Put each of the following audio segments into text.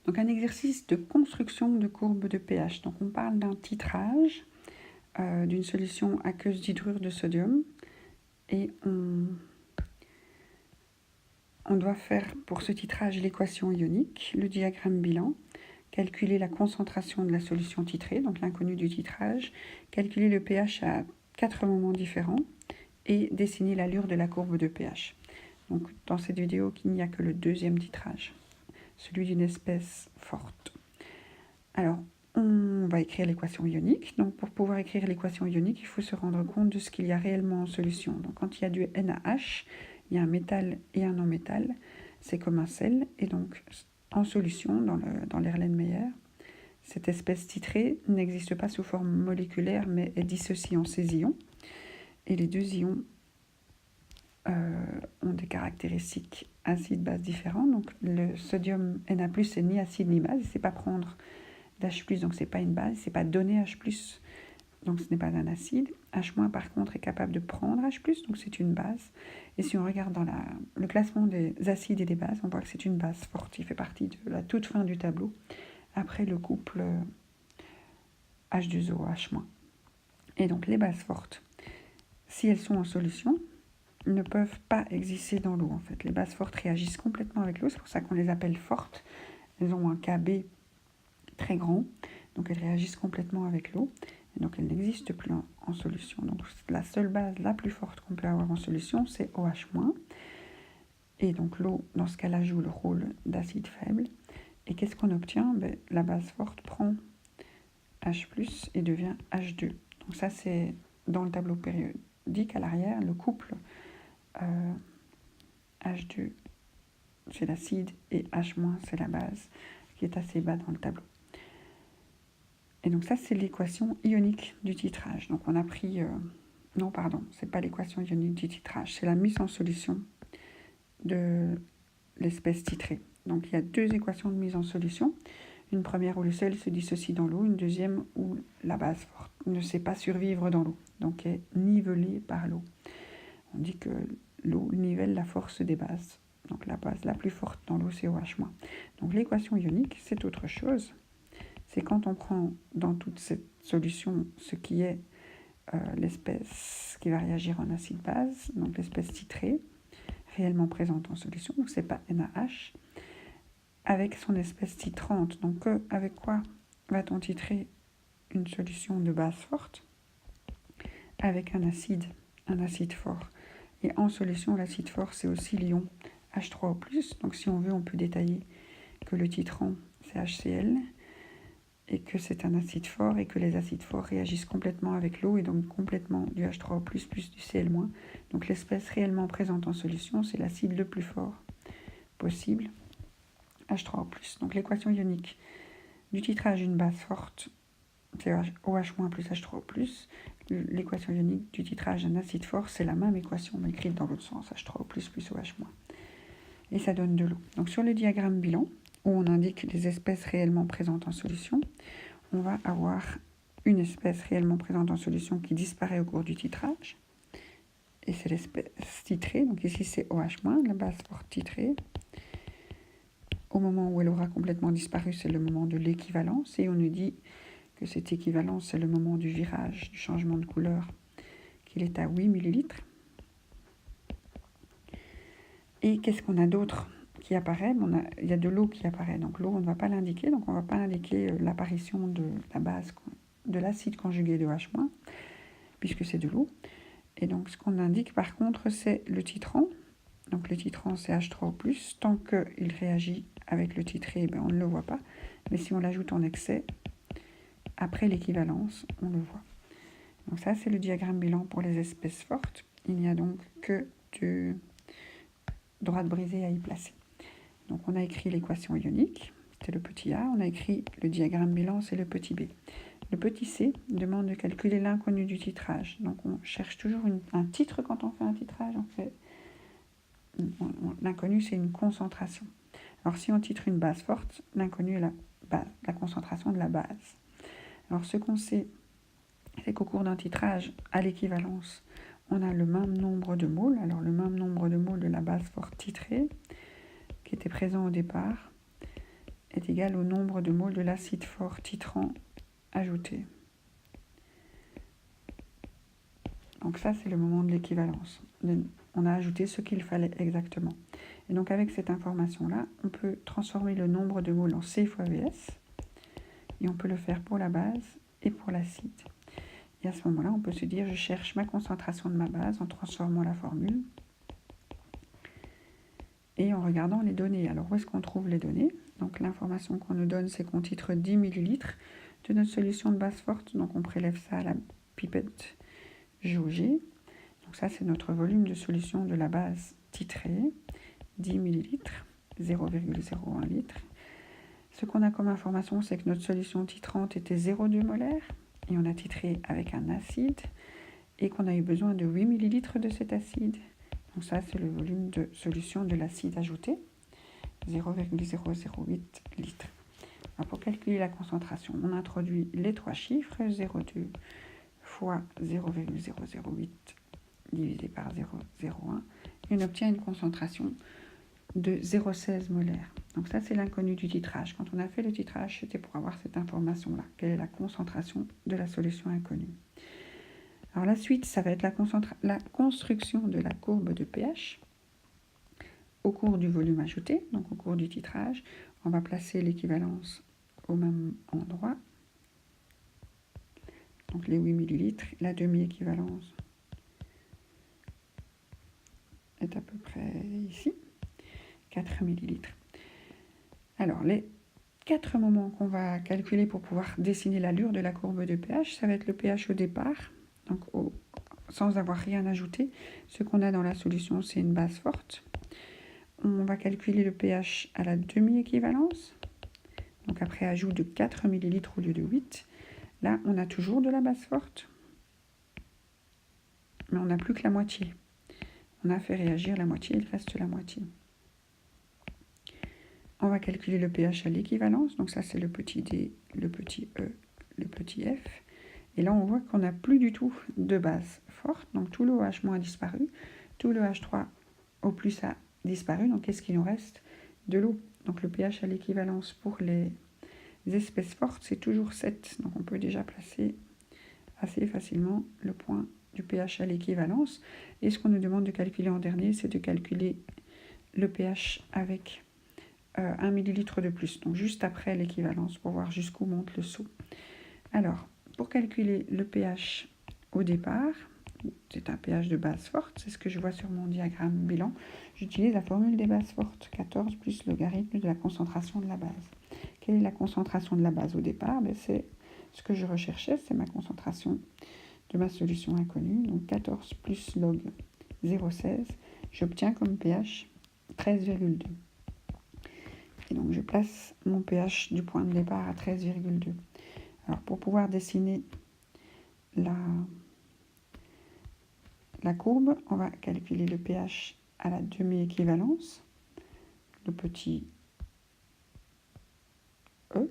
Donc un exercice de construction de courbe de pH. Donc on parle d'un titrage d'une solution aqueuse d'hydrure de sodium et on doit faire pour ce titrage l'équation ionique, le diagramme bilan, calculer la concentration de la solution titrée, donc l'inconnu du titrage, calculer le pH à 4 moments différents et dessiner l'allure de la courbe de pH. Donc dans cette vidéo, il n'y a que le deuxième titrage, celui d'une espèce forte. Alors, on va écrire l'équation ionique. Donc pour pouvoir écrire l'équation ionique, il faut se rendre compte de ce qu'il y a réellement en solution. Donc quand il y a du NaH, il y a un métal et un non-métal, c'est comme un sel. Et donc en solution, dans l'Erlenmeyer, cette espèce titrée n'existe pas sous forme moléculaire, mais est dissociée en ces ions. Et les deux ions ont des caractéristiques acide-base différentes. Donc le sodium Na+, c'est ni acide ni base, il ne sait pas prendre d'H+, donc ce n'est pas une base, c'est pas donner H+, donc ce n'est pas un acide. H- par contre est capable de prendre H+, donc c'est une base. Et si on regarde dans le classement des acides et des bases, on voit que c'est une base forte. Il fait partie de la toute fin du tableau, après le couple H2O, H-. Et donc les bases fortes, si elles sont en solution, ne peuvent pas exister dans l'eau en fait. Les bases fortes réagissent complètement avec l'eau, c'est pour ça qu'on les appelle fortes. Elles ont un Kb très grand, donc elles réagissent complètement avec l'eau, et donc elles n'existent plus en solution. Donc la seule base la plus forte qu'on peut avoir en solution, c'est OH-. Et donc l'eau, dans ce cas-là, joue le rôle d'acide faible. Et qu'est-ce qu'on obtient? La base forte prend H+, et devient H2. Donc ça, c'est dans le tableau périodique à l'arrière, le couple H2, c'est l'acide, et H-, c'est la base, qui est assez bas dans le tableau. Et donc ça, c'est l'équation ionique du titrage. Donc on a pris... non, pardon, c'est pas l'équation ionique du titrage, c'est la mise en solution de l'espèce titrée. Donc il y a deux équations de mise en solution. Une première où le sel se dissocie dans l'eau, une deuxième où la base forte ne sait pas survivre dans l'eau, donc est nivelée par l'eau. On dit que l'eau nivelle la force des bases. Donc la base la plus forte dans l'eau, c'est OH-. Donc l'équation ionique, c'est autre chose. C'est quand on prend dans toute cette solution ce qui est l'espèce qui va réagir en acide-base, donc l'espèce titrée, réellement présente en solution, donc c'est pas NaH, avec son espèce titrante. Donc avec quoi va-t-on titrer une solution de base forte? Avec un acide fort. Et en solution, l'acide fort, c'est aussi l'ion H3O+. Donc si on veut, on peut détailler que le titrant, c'est HCl, et que c'est un acide fort, et que les acides forts réagissent complètement avec l'eau, et donc complètement du H3O+, plus du Cl-. Donc l'espèce réellement présente en solution, c'est l'acide le plus fort possible, H3O+. Donc l'équation ionique du titrage d'une base forte, c'est OH- plus H3O+. L'équation ionique du titrage d'un acide fort, c'est la même équation, mais écrite dans l'autre sens, H3O+, plus OH-. Et ça donne de l'eau. Donc sur le diagramme bilan, où on indique les espèces réellement présentes en solution, on va avoir une espèce réellement présente en solution qui disparaît au cours du titrage. Et c'est l'espèce titrée. Donc ici, c'est OH-, la base forte titrée. Au moment où elle aura complètement disparu, c'est le moment de l'équivalence. Et on nous dit que cette équivalence, c'est le moment du virage, du changement de couleur, qu'il est à 8 ml. Et qu'est-ce qu'on a d'autre qui apparaît? Il y a de l'eau qui apparaît. Donc l'eau, on ne va pas l'indiquer. Donc on ne va pas indiquer l'apparition de la base, de l'acide conjugué de H-, puisque c'est de l'eau. Et donc ce qu'on indique par contre, c'est le titrant. Donc le titrant, c'est H3O+. Tant qu'il réagit avec le titré, on ne le voit pas. Mais si on l'ajoute en excès, après l'équivalence, on le voit. Donc ça, c'est le diagramme bilan pour les espèces fortes. Il n'y a donc que du droite brisée à y placer. Donc on a écrit l'équation ionique, c'est le petit a. On a écrit le diagramme bilan, c'est le petit b. Le petit c demande de calculer l'inconnu du titrage. Donc on cherche toujours un titre quand on fait un titrage. L'inconnu, c'est une concentration. Alors si on titre une base forte, l'inconnu est la concentration de la base. Alors ce qu'on sait, c'est qu'au cours d'un titrage, à l'équivalence, on a le même nombre de moles. Alors le même nombre de moles de la base forte titrée, qui était présent au départ, est égal au nombre de moles de l'acide fort titrant ajouté. Donc ça, c'est le moment de l'équivalence. On a ajouté ce qu'il fallait exactement. Et donc avec cette information-là, on peut transformer le nombre de moles en C fois Vs. Et on peut le faire pour la base et pour l'acide. Et à ce moment-là, on peut se dire, je cherche ma concentration de ma base en transformant la formule et en regardant les données. Alors, où est-ce qu'on trouve les données? Donc, l'information qu'on nous donne, c'est qu'on titre 10 ml de notre solution de base forte. Donc, on prélève ça à la pipette jaugée. Donc, ça, c'est notre volume de solution de la base titrée, 10 ml, 0,01 litre. Ce qu'on a comme information, c'est que notre solution titrante était 0,2 molaire et on a titré avec un acide et qu'on a eu besoin de 8 ml de cet acide. Donc ça, c'est le volume de solution de l'acide ajouté, 0,008 litres. Alors pour calculer la concentration, on introduit les trois chiffres, 0,2 fois 0,008 divisé par 0,01 et on obtient une concentration de 0,16 molaire. Donc ça, c'est l'inconnu du titrage. Quand on a fait le titrage, c'était pour avoir cette information-là. Quelle est la concentration de la solution inconnue? Alors la suite, ça va être la construction de la courbe de pH au cours du volume ajouté, donc au cours du titrage. On va placer l'équivalence au même endroit. Donc les 8 ml, la demi-équivalence est à peu près ici. 4 ml. Alors, les 4 moments qu'on va calculer pour pouvoir dessiner l'allure de la courbe de pH, ça va être le pH au départ, donc sans avoir rien ajouté. Ce qu'on a dans la solution, c'est une base forte. On va calculer le pH à la demi-équivalence, donc après ajout de 4 ml au lieu de 8. Là, on a toujours de la base forte, mais on n'a plus que la moitié. On a fait réagir la moitié, il reste la moitié. On va calculer le pH à l'équivalence, donc ça c'est le petit d, le petit e, le petit f. Et là on voit qu'on n'a plus du tout de base forte, donc tout le OH- a disparu, tout le H3O+ a disparu, donc qu'est-ce qu'il nous reste? De l'eau. Donc le pH à l'équivalence pour les espèces fortes, c'est toujours 7, donc on peut déjà placer assez facilement le point du pH à l'équivalence. Et ce qu'on nous demande de calculer en dernier, c'est de calculer le pH avec 1 millilitre de plus, donc juste après l'équivalence, pour voir jusqu'où monte le seau. Alors, pour calculer le pH au départ, c'est un pH de base forte, c'est ce que je vois sur mon diagramme bilan, j'utilise la formule des bases fortes, 14 plus logarithme de la concentration de la base. Quelle est la concentration de la base au départ? C'est ce que je recherchais, c'est ma concentration de ma solution inconnue, donc 14 plus log 0,16, j'obtiens comme pH 13,2. Et donc je place mon pH du point de départ à 13,2. Alors pour pouvoir dessiner la courbe, on va calculer le pH à la demi-équivalence, le petit E.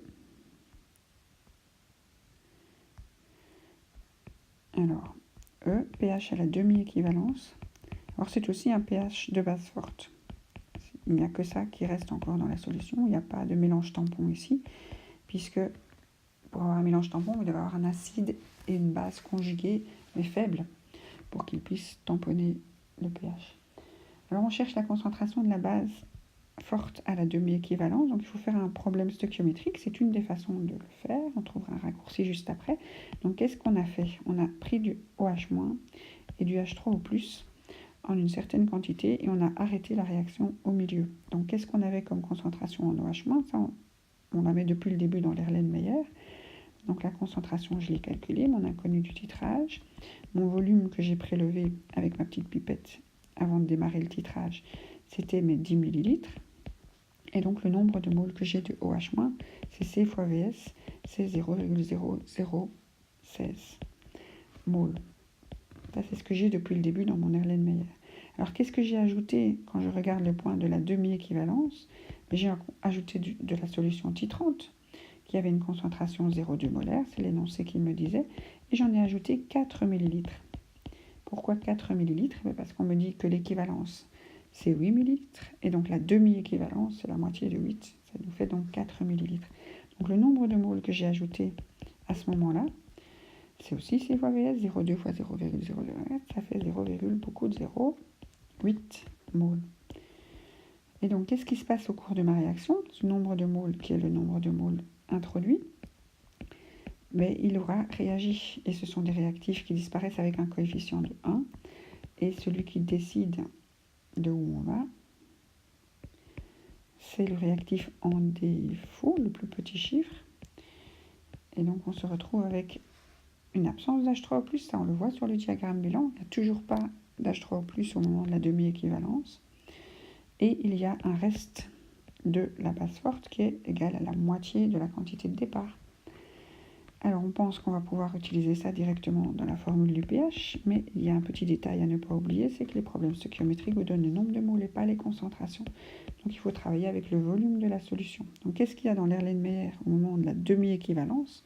Alors, E, pH à la demi-équivalence. Alors c'est aussi un pH de base forte. Il n'y a que ça qui reste encore dans la solution. Il n'y a pas de mélange tampon ici, puisque pour avoir un mélange tampon, vous devez avoir un acide et une base conjuguée, mais faible, pour qu'il puisse tamponner le pH. Alors on cherche la concentration de la base forte à la demi-équivalence, donc il faut faire un problème stoichiométrique, c'est une des façons de le faire, on trouvera un raccourci juste après. Donc qu'est-ce qu'on a fait? On a pris du OH- et du H3O+, en une certaine quantité, et on a arrêté la réaction au milieu. Donc qu'est-ce qu'on avait comme concentration en OH-? Ça, on la met depuis le début dans l'Erlenmeyer. Donc la concentration, je l'ai calculée, mon inconnu du titrage, mon volume que j'ai prélevé avec ma petite pipette avant de démarrer le titrage, c'était mes 10 ml. Et donc le nombre de moles que j'ai de OH-, c'est C fois Vs, c'est 0,0016 moles. Ça, c'est ce que j'ai depuis le début dans mon Erlenmeyer. Alors qu'est-ce que j'ai ajouté quand je regarde le point de la demi-équivalence? J'ai ajouté de la solution titrante, qui avait une concentration 0,2 molaire, c'est l'énoncé qu'il me disait, et j'en ai ajouté 4 ml. Pourquoi 4 ml? Parce qu'on me dit que l'équivalence, c'est 8 ml. Et donc la demi-équivalence, c'est la moitié de 8. Ça nous fait donc 4 ml. Donc le nombre de moles que j'ai ajouté à ce moment-là, c'est aussi C fois VS, 0,2 fois 0,004, ça fait 0, beaucoup de 0, 8 moles. Et donc, qu'est-ce qui se passe au cours de ma réaction? Ce nombre de moles, qui est le nombre de moles introduit, mais il aura réagi. Et ce sont des réactifs qui disparaissent avec un coefficient de 1. Et celui qui décide de où on va, c'est le réactif en défaut, le plus petit chiffre. Et donc, on se retrouve avec une absence d'H3O+. Ça, on le voit sur le diagramme bilan. Il n'y a toujours pas d'H3O+, au moment de la demi-équivalence. Et il y a un reste de la base forte qui est égal à la moitié de la quantité de départ. Alors on pense qu'on va pouvoir utiliser ça directement dans la formule du pH, mais il y a un petit détail à ne pas oublier, c'est que les problèmes stoichiométriques vous donnent le nombre de moles et pas les concentrations. Donc il faut travailler avec le volume de la solution. Donc qu'est-ce qu'il y a dans l'Erlenmeyer au moment de la demi-équivalence?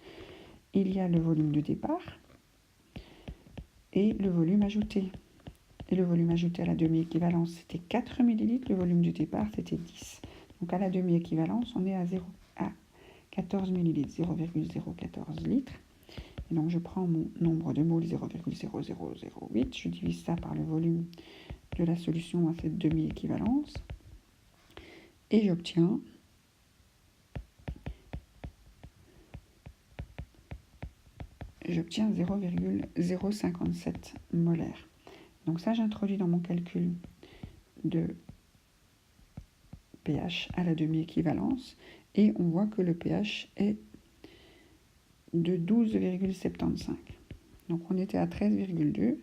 Il y a le volume de départ et le volume ajouté. Et le volume ajouté à la demi-équivalence, c'était 4 ml, le volume du départ, c'était 10. Donc à la demi-équivalence, on est à 14 ml, 0,014 litres. Et donc je prends mon nombre de moles, 0,0008, je divise ça par le volume de la solution à cette demi-équivalence. Et j'obtiens j'obtiens 0,057 molaires. Donc ça, j'introduis dans mon calcul de pH à la demi-équivalence et on voit que le pH est de 12,75. Donc on était à 13,2.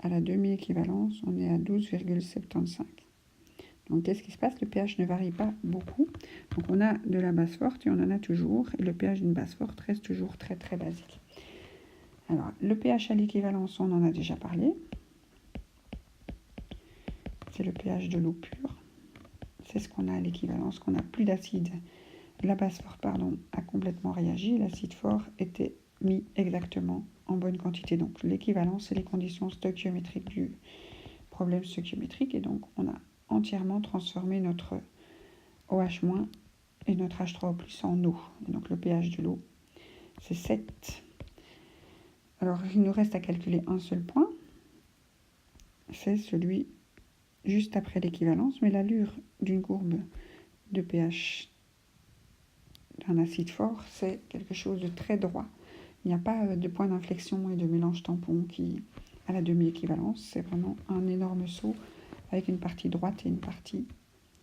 À la demi-équivalence, on est à 12,75. Donc qu'est-ce qui se passe? Le pH ne varie pas beaucoup. Donc on a de la base forte et on en a toujours. Et le pH d'une base forte reste toujours très très basique. Alors le pH à l'équivalence, on en a déjà parlé. C'est le pH de l'eau pure. C'est ce qu'on a à l'équivalence, qu'on n'a plus d'acide. La base forte, a complètement réagi. L'acide fort était mis exactement en bonne quantité. Donc l'équivalence, c'est les conditions stoichiométriques du problème stoichiométrique. Et donc on a entièrement transformé notre OH- et notre H3O+ en eau. Et donc le pH de l'eau, c'est 7. Alors il nous reste à calculer un seul point. C'est celui juste après l'équivalence, mais l'allure d'une courbe de pH d'un acide fort, c'est quelque chose de très droit. Il n'y a pas de point d'inflexion et de mélange tampon qui, à la demi-équivalence, c'est vraiment un énorme saut avec une partie droite et une partie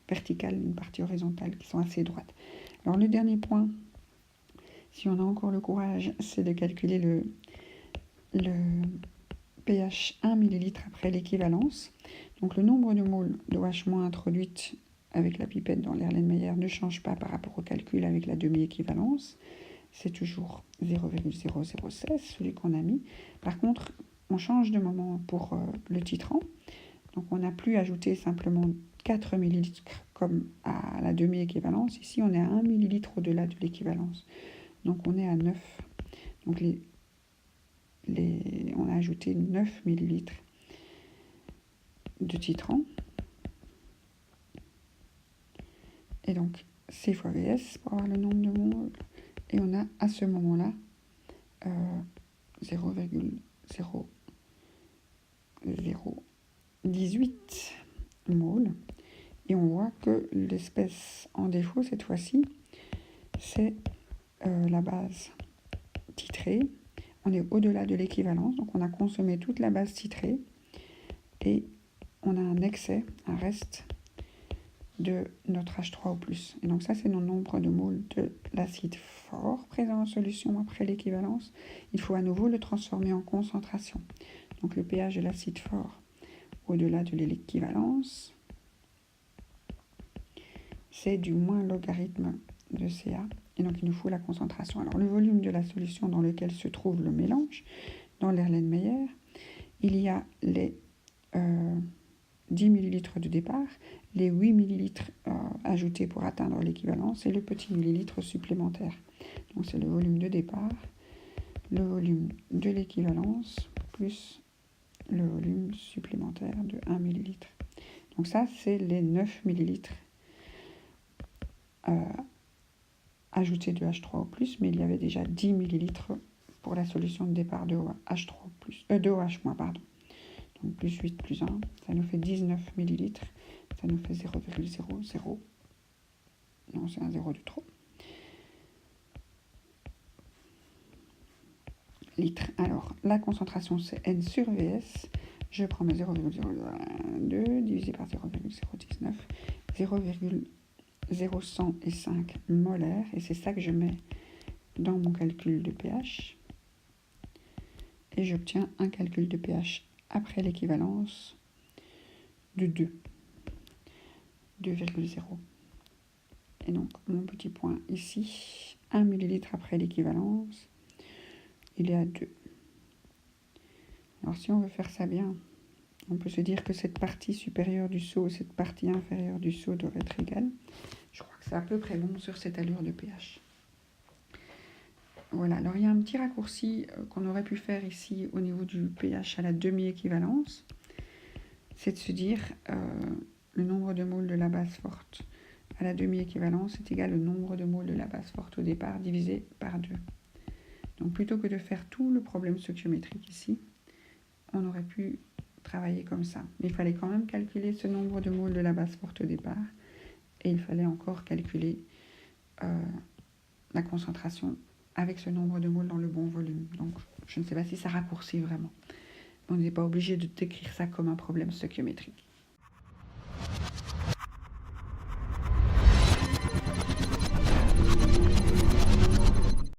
verticale, une partie horizontale qui sont assez droites. Alors le dernier point, si on a encore le courage, c'est de calculer le pH 1 ml après l'équivalence. Donc le nombre de moles d'OH- introduite avec la pipette dans l'Erlenmeyer ne change pas par rapport au calcul avec la demi-équivalence. C'est toujours 0,016, celui qu'on a mis. Par contre, on change de moment pour le titrant. Donc on n'a plus ajouté simplement 4 ml comme à la demi-équivalence. Ici, on est à 1 ml au-delà de l'équivalence. Donc on est à 9. Donc on a ajouté 9 ml de titrant. Et donc C fois VS pour avoir le nombre de moles. Et on a à ce moment-là 0,0018 moles. Et on voit que l'espèce en défaut, cette fois-ci, c'est la base titrée. On est au-delà de l'équivalence, donc on a consommé toute la base titrée. Et on a un excès, un reste de notre H3O+. Et donc ça, c'est le nombre de moles de l'acide fort présent en solution après l'équivalence. Il faut à nouveau le transformer en concentration. Donc le pH de l'acide fort au-delà de l'équivalence, c'est du moins logarithme de Ca. Et donc il nous faut la concentration. Alors le volume de la solution dans lequel se trouve le mélange, dans l'Erlenmeyer, il y a les 10 ml de départ, les 8 ml ajoutés pour atteindre l'équivalence et le petit millilitre supplémentaire. Donc c'est le volume de départ, le volume de l'équivalence plus le volume supplémentaire de 1 ml. Donc ça, c'est les 9 millilitres ajoutés de H3O+, mais il y avait déjà 10 millilitres pour la solution de départ de OH+, de OH-, pardon. Donc plus 8 plus 1, ça nous fait 19 millilitres. Ça nous fait 0,00. Non, c'est un 0 de trop. Litres. Alors, la concentration, c'est N sur Vs. Je prends mes 0,02 divisé par 0,019. 0,0105 molaires. Et c'est ça que je mets dans mon calcul de pH. Et j'obtiens un calcul de pH après l'équivalence de 2,0. Et donc, mon petit point ici, 1 millilitre après l'équivalence, il est à 2. Alors, si on veut faire ça bien, on peut se dire que cette partie supérieure du seau et cette partie inférieure du seau doivent être égales. Je crois que c'est à peu près bon sur cette allure de pH. Voilà, alors il y a un petit raccourci qu'on aurait pu faire ici au niveau du pH à la demi-équivalence. C'est de se dire le nombre de moles de la base forte à la demi-équivalence est égal au nombre de moles de la base forte au départ divisé par 2. Donc plutôt que de faire tout le problème stoichiométrique ici, on aurait pu travailler comme ça. Mais il fallait quand même calculer ce nombre de moles de la base forte au départ et il fallait encore calculer la concentration avec ce nombre de moles dans le bon volume. Donc je ne sais pas si ça raccourcit vraiment. On n'est pas obligé de décrire ça comme un problème stoichiométrique.